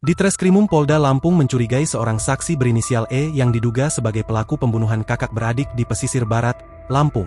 Ditreskrimum Polda Lampung mencurigai seorang saksi berinisial E yang diduga sebagai pelaku pembunuhan kakak beradik di pesisir barat, Lampung.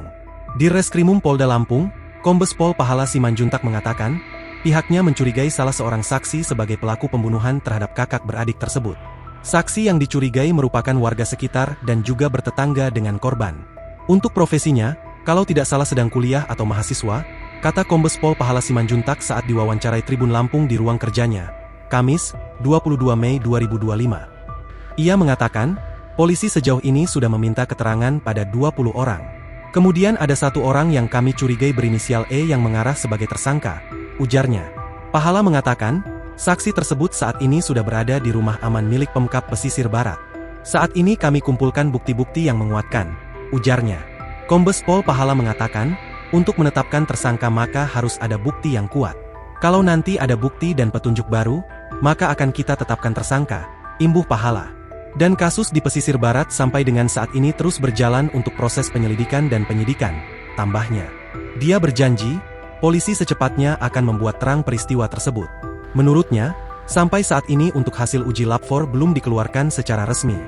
Di Reskrimum Polda Lampung, Kombes Pol Pahala Simanjuntak mengatakan, pihaknya mencurigai salah seorang saksi sebagai pelaku pembunuhan terhadap kakak beradik tersebut. Saksi yang dicurigai merupakan warga sekitar dan juga bertetangga dengan korban. Untuk profesinya, kalau tidak salah sedang kuliah atau mahasiswa, kata Kombes Pol Pahala Simanjuntak saat diwawancarai Tribun Lampung di ruang kerjanya, Kamis, 22 Mei 2025. Ia mengatakan, polisi sejauh ini sudah meminta keterangan pada 20 orang. Kemudian ada satu orang yang kami curigai berinisial E yang mengarah sebagai tersangka, ujarnya. Pahala mengatakan, saksi tersebut saat ini sudah berada di rumah aman milik Pemkab Pesisir Barat. Saat ini kami kumpulkan bukti-bukti yang menguatkan, ujarnya. Kombes Pol Pahala mengatakan, untuk menetapkan tersangka maka harus ada bukti yang kuat. Kalau nanti ada bukti dan petunjuk baru, maka akan kita tetapkan tersangka, imbuh Pahala. Dan kasus di pesisir barat sampai dengan saat ini terus berjalan untuk proses penyelidikan dan penyidikan, tambahnya. Dia berjanji, polisi secepatnya akan membuat terang peristiwa tersebut. Menurutnya, sampai saat ini untuk hasil uji Lab 4 belum dikeluarkan secara resmi.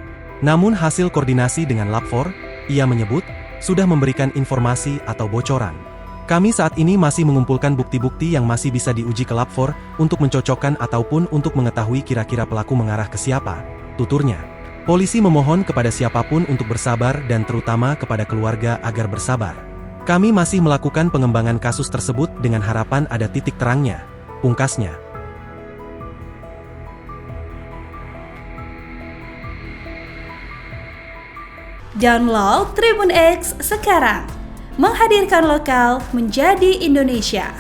Namun hasil koordinasi dengan Lab 4, ia menyebut, sudah memberikan informasi atau bocoran. Kami saat ini masih mengumpulkan bukti-bukti yang masih bisa diuji ke Lab 4 untuk mencocokkan ataupun untuk mengetahui kira-kira pelaku mengarah ke siapa, tuturnya. Polisi memohon kepada siapapun untuk bersabar dan terutama kepada keluarga agar bersabar. Kami masih melakukan pengembangan kasus tersebut dengan harapan ada titik terangnya, pungkasnya. Download Tribun X sekarang. Menghadirkan lokal menjadi Indonesia.